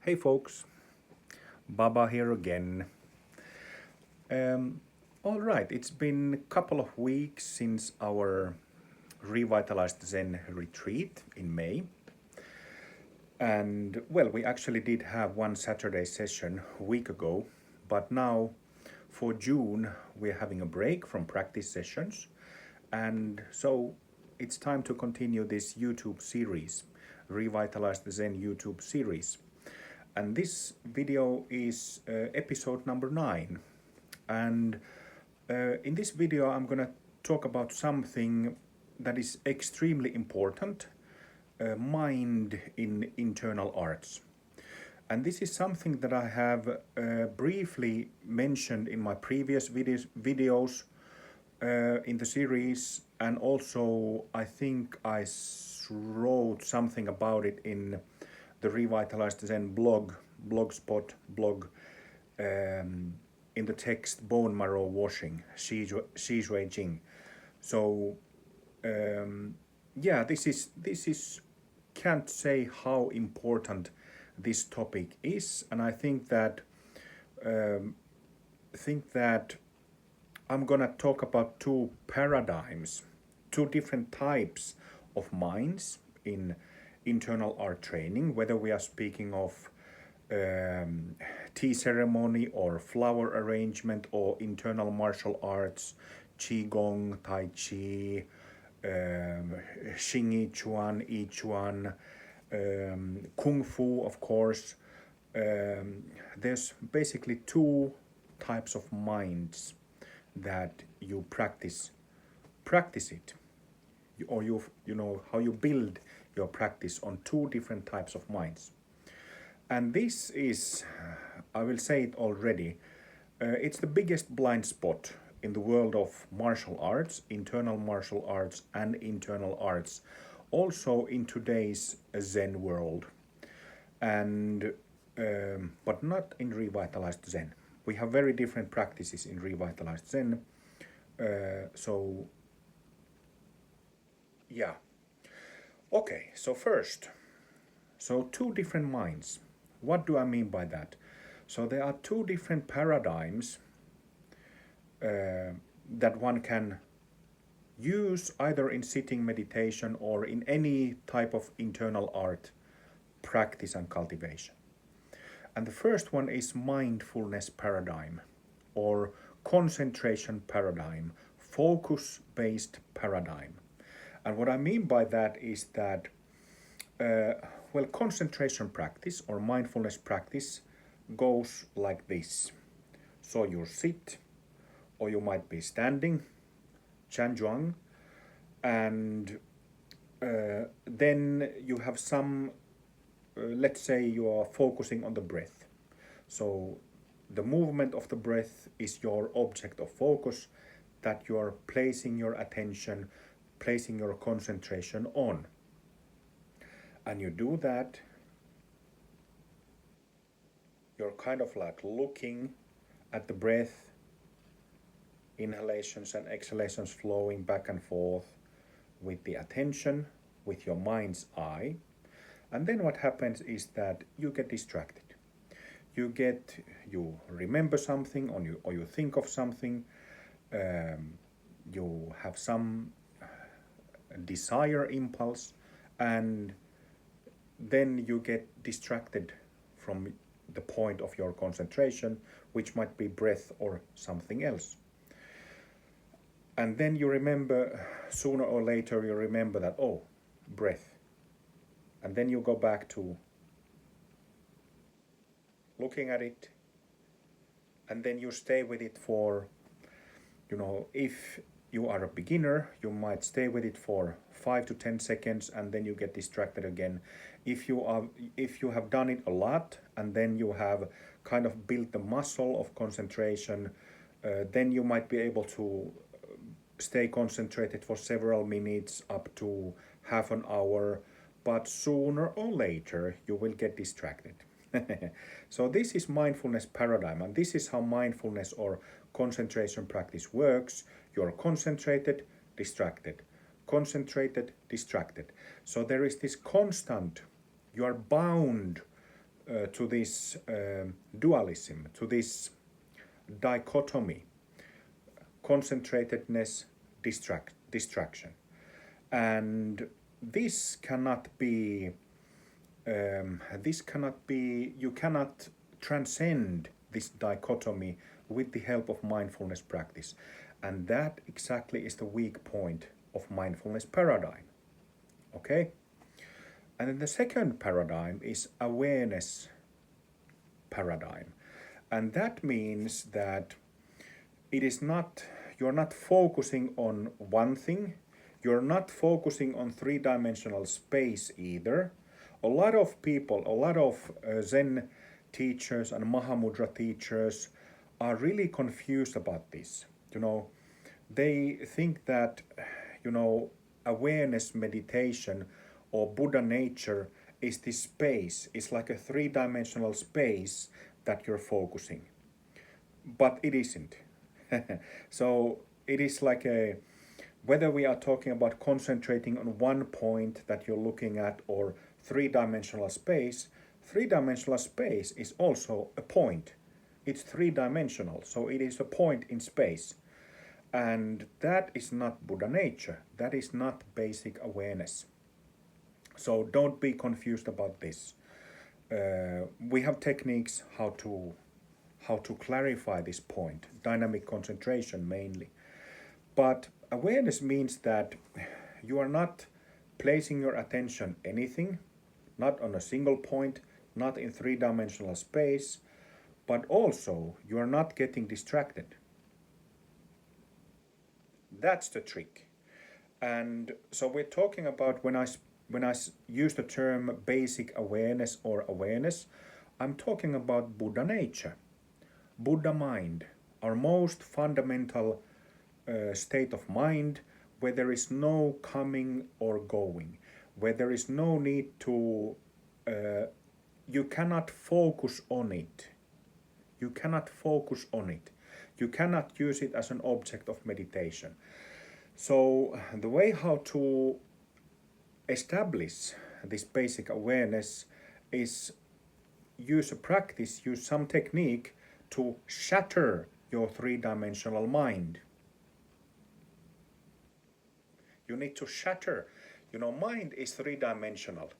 Hey folks, Baba here again. All right, it's been a couple of weeks since our Revitalized Zen retreat in May. And well, we actually did have one Saturday session a week ago, but now for June we're having a break from practice sessions. And so it's time to continue this YouTube series, Revitalized Zen YouTube series. And this video is episode number 9. And in this video, I'm gonna talk about something that is extremely important, mind in internal arts. And this is something that I have briefly mentioned in my previous videos in the series, and also I think I wrote something about it in the Revitalized Zen blogspot blog, in the text bone marrow washing, Shi Shui Jing. So yeah, this is can't say how important this topic is, and I think that I'm gonna talk about two paradigms, two different types of minds in internal art training, whether we are speaking of tea ceremony or flower arrangement or internal martial arts, Qigong, Tai Chi, Xing Chuan, Yi Chuan, Kungfu, of course. There's basically two types of minds that you practice it, or you know how you build your practice on two different types of minds. And this is, I will say it already, it's the biggest blind spot in the world of martial arts, internal martial arts and internal arts, also in today's Zen world. And but not in Revitalized Zen. We have very different practices in Revitalized Zen. So yeah. Okay, so first, so two different minds. What do I mean by that? So there are two different paradigms that one can use either in sitting meditation or in any type of internal art practice and cultivation. And the first one is mindfulness paradigm or concentration paradigm, focus-based paradigm. And what I mean by that is that well, concentration practice or mindfulness practice goes like this. So you sit, or you might be standing, Zhan, and then you have some, let's say you are focusing on the breath. So the movement of the breath is your object of focus that you are placing your attention, placing your concentration on. And you do that, you're kind of like looking at the breath, inhalations and exhalations flowing back and forth with the attention, with your mind's eye. And then what happens is that you get distracted. You remember something, or you think of something, you have some desire impulse, and then you get distracted from the point of your concentration, which might be breath or something else. And then you remember, sooner or later, you remember that, oh, breath. And then you go back to looking at it, and then you stay with it for, if you are a beginner, you might stay with it for 5 to 10 seconds, and then you get distracted again. If you have done it a lot, and then you have kind of built the muscle of concentration, then you might be able to stay concentrated for several minutes, up to half an hour, but sooner or later you will get distracted. So this is mindfulness paradigm, and this is how mindfulness or concentration practice works. You're concentrated, distracted, concentrated, distracted. So there is this constant, you are bound to this dualism, to this dichotomy, concentratedness, distraction. And this cannot be, you cannot transcend this dichotomy with the help of mindfulness practice. And that exactly is the weak point of mindfulness paradigm. Okay? And then the second paradigm is awareness paradigm. And that means that it is not, you're not focusing on one thing, you're not focusing on three-dimensional space either. A lot of people, a lot of Zen teachers and Mahamudra teachers are really confused about this. They think that, awareness meditation or Buddha nature is this space, it's like a three-dimensional space that you're focusing. But it isn't. So it is like whether we are talking about concentrating on one point that you're looking at or three-dimensional space is also a point. It's three-dimensional, so it is a point in space. And that is not Buddha nature. That is not basic awareness. So don't be confused about this. We have techniques how to clarify this point, dynamic concentration mainly. But awareness means that you are not placing your attention anything, not on a single point, not in three-dimensional space, but also you are not getting distracted. That's the trick. And so we're talking about when I use the term basic awareness or awareness, I'm talking about Buddha nature, Buddha mind, our most fundamental state of mind, where there is no coming or going, where there is no need to, you cannot focus on it. You cannot focus on it. You cannot use it as an object of meditation. So the way how to establish this basic awareness is use a practice, use some technique to shatter your three-dimensional mind. You need to shatter. Mind is three-dimensional.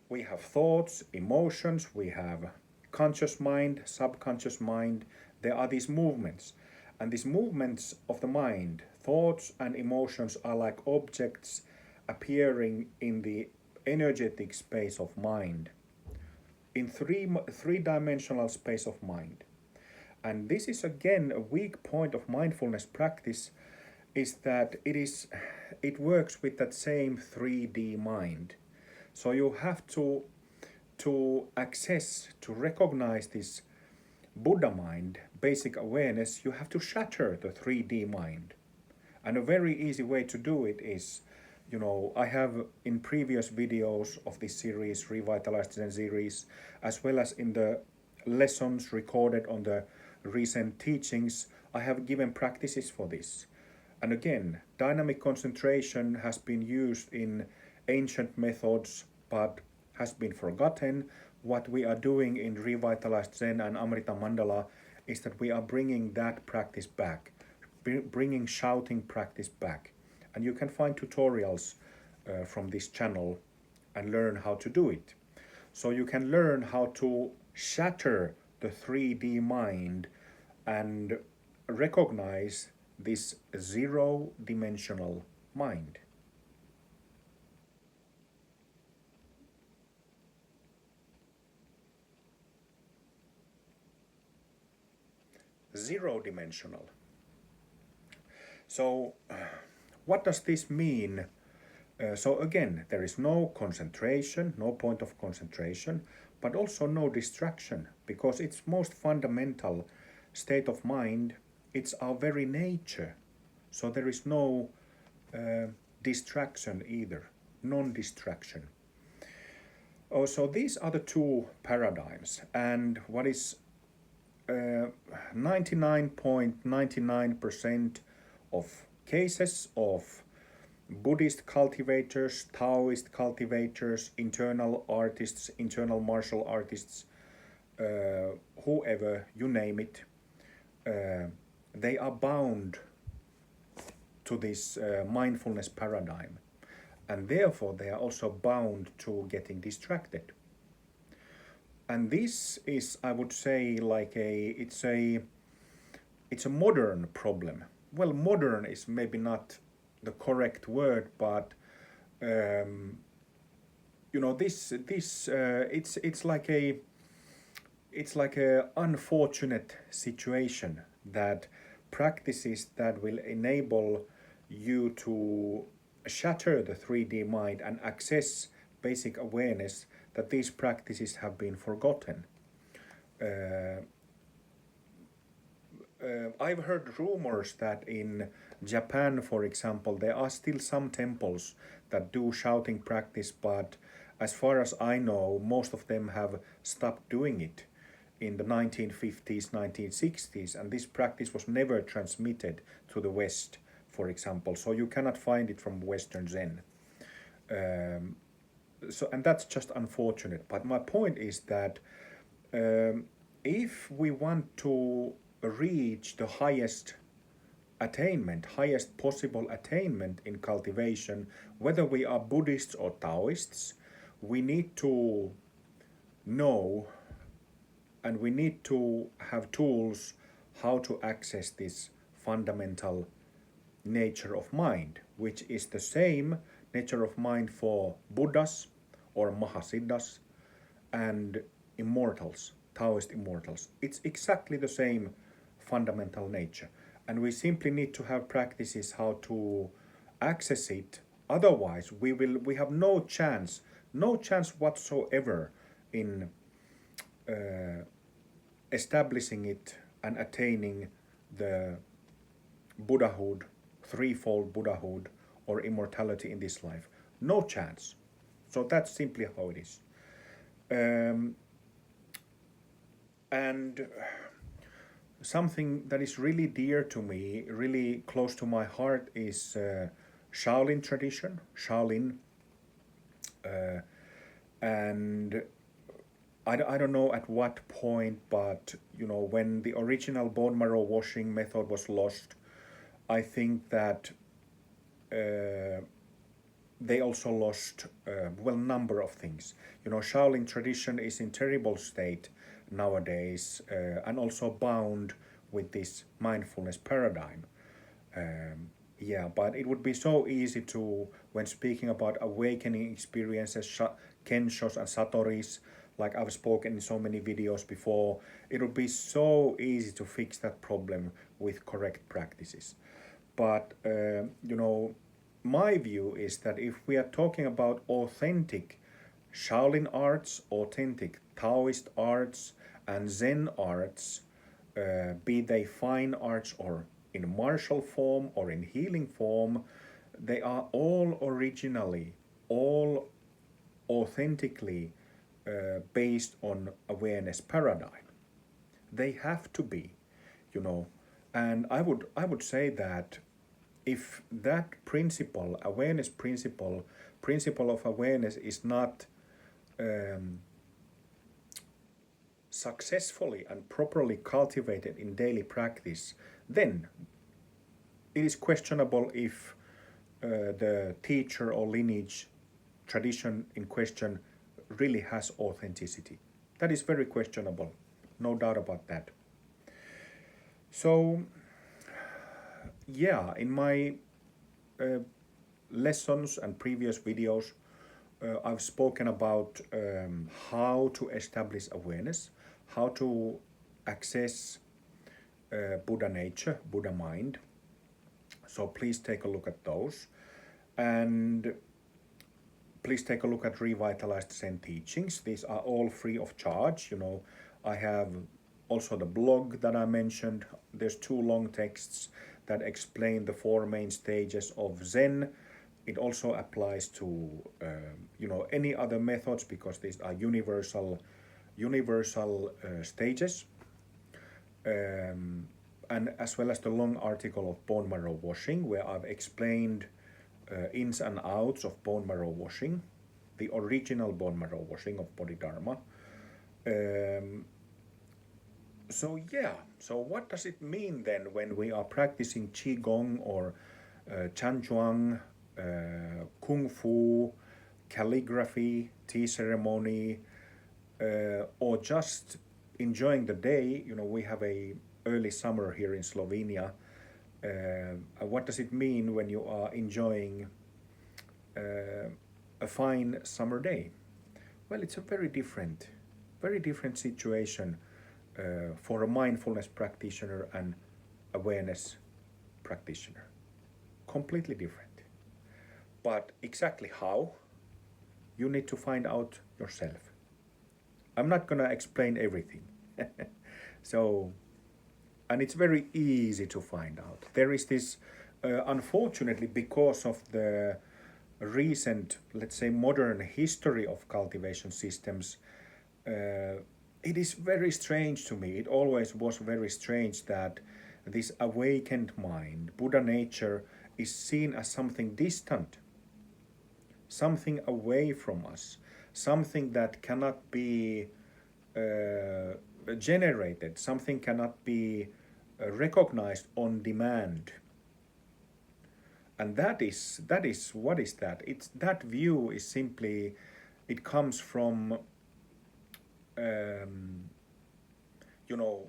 We have thoughts, emotions, we have conscious mind, subconscious mind. There are these movements. And these movements of the mind, thoughts and emotions, are like objects appearing in the energetic space of mind, in three-dimensional space of mind. And this is again a weak point of mindfulness practice, is that it works with that same 3D mind. So you have to access, to recognize this Buddha mind, basic awareness, you have to shatter the 3D mind. And a very easy way to do it is, I have in previous videos of this series, Revitalized Zen series, as well as in the lessons recorded on the recent teachings, I have given practices for this. And again, dynamic concentration has been used in ancient methods, but has been forgotten. What we are doing in Revitalized Zen and Amrita Mandala is that we are bringing that practice back, bringing shouting practice back. And you can find tutorials from this channel and learn how to do it. So you can learn how to shatter the 3D mind and recognize this zero-dimensional mind. Zero-dimensional. So what does this mean? So again, there is no concentration, no point of concentration, but also no distraction, because its most fundamental state of mind, it's our very nature. So there is no distraction either, non-distraction. Oh, so these are the two paradigms, and what is 99.99% of cases of Buddhist cultivators, Taoist cultivators, internal artists, internal martial artists, whoever, you name it, they are bound to this mindfulness paradigm, and therefore they are also bound to getting distracted. And this is, I would say, like it's a modern problem. Well, modern is maybe not the correct word, but this it's like a unfortunate situation that practices that will enable you to shatter the 3D mind and access basic awareness, that these practices have been forgotten. Uh, I've heard rumors that in Japan, for example, there are still some temples that do shouting practice, but as far as I know, most of them have stopped doing it in the 1950s, 1960s, and this practice was never transmitted to the West, for example, so you cannot find it from Western Zen. And that's just unfortunate. But my point is that if we want to reach the highest attainment, highest possible attainment in cultivation, whether we are Buddhists or Taoists, we need to know and we need to have tools how to access this fundamental nature of mind, which is the same nature of mind for Buddhas or Mahasiddhas and immortals, Taoist immortals. It's exactly the same fundamental nature. And we simply need to have practices how to access it. Otherwise, we have no chance whatsoever in establishing it and attaining the Buddhahood, threefold Buddhahood, or immortality in this life. No chance. So that's simply how it is. And something that is really dear to me, really close to my heart, is Shaolin tradition, Shaolin. And I don't know at what point, but when the original bone marrow washing method was lost, I think that they also lost number of things. Shaolin tradition is in terrible state nowadays, and also bound with this mindfulness paradigm. But it would be so easy to, when speaking about awakening experiences, kenshos and satoris, like I've spoken in so many videos before, it would be so easy to fix that problem with correct practices. But my view is that if we are talking about authentic Shaolin arts, authentic Taoist arts, and Zen arts, be they fine arts or in martial form or in healing form, they are all originally, all authentically based on awareness paradigm. They have to be, and I would say that if that principle, awareness principle of awareness is not successfully and properly cultivated in daily practice, then it is questionable if the teacher or lineage tradition in question really has authenticity. That is very questionable, no doubt about that. So, in my lessons and previous videos, I've spoken about how to establish awareness, how to access Buddha nature, Buddha mind. So please take a look at those. And please take a look at Revitalized Zen teachings. These are all free of charge. I have also the blog that I mentioned. There's 2 long texts that explain the 4 main stages of Zen. It also applies to any other methods, because these are universal stages. And as well as the long article of bone marrow washing, where I've explained ins and outs of bone marrow washing, the original bone marrow washing of Bodhidharma. So what does it mean then when we are practicing Qigong or Zhuang, Kungfu, calligraphy, tea ceremony, or just enjoying the day? We have a early summer here in Slovenia. What does it mean when you are enjoying a fine summer day? Well, it's a very different situation for a mindfulness practitioner and awareness practitioner. Completely different. But exactly how, you need to find out yourself. I'm not gonna explain everything. So, and it's very easy to find out. There is this, unfortunately, because of the recent, let's say, modern history of cultivation systems, it is very strange to me. It always was very strange that this awakened mind, Buddha nature, is seen as something distant, something away from us, something that cannot be generated, something cannot be recognized on demand. And that is what is that? It's that view is simply, it comes from you know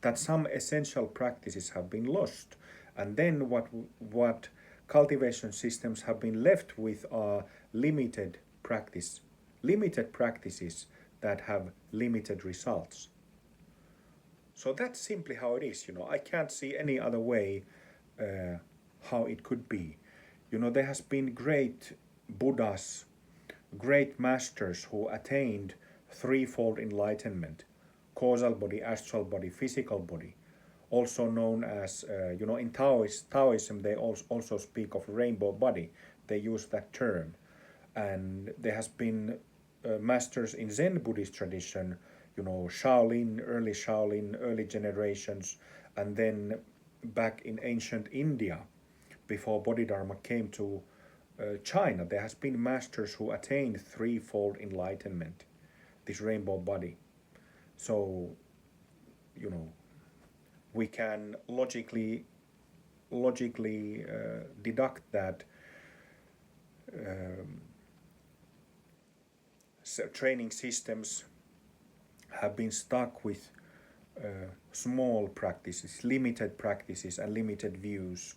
that some essential practices have been lost, and then what cultivation systems have been left with are limited practices that have limited results. So that's simply how it is. I can't see any other way how it could be. There has been great Buddhas, great masters who attained threefold enlightenment: causal body, astral body, physical body, also known as, in Taoism, they also speak of rainbow body. They use that term. And there has been masters in Zen Buddhist tradition, Shaolin, early generations, and then back in ancient India, before Bodhidharma came to China, there has been masters who attained threefold enlightenment, this rainbow body. So, we can logically deduct that training systems have been stuck with small practices, limited practices, and limited views,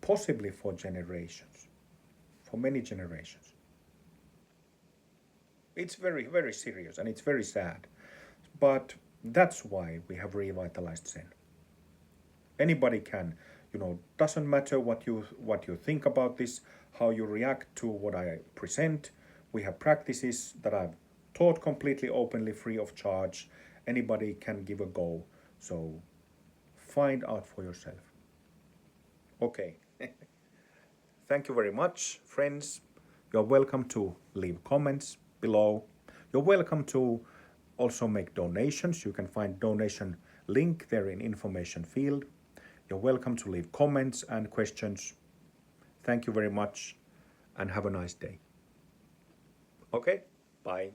possibly for generations, for many generations. It's very, very serious and it's very sad. But that's why we have revitalized Zen. Anybody can, doesn't matter what you think about this, how you react to what I present. We have practices that I've taught completely openly, free of charge. Anybody can give a go. So find out for yourself. Okay. Thank you very much, friends. You're welcome to leave comments below. You're welcome to also make donations. You can find donation link there in information field. You're welcome to leave comments and questions. Thank you very much and have a nice day. Okay, bye.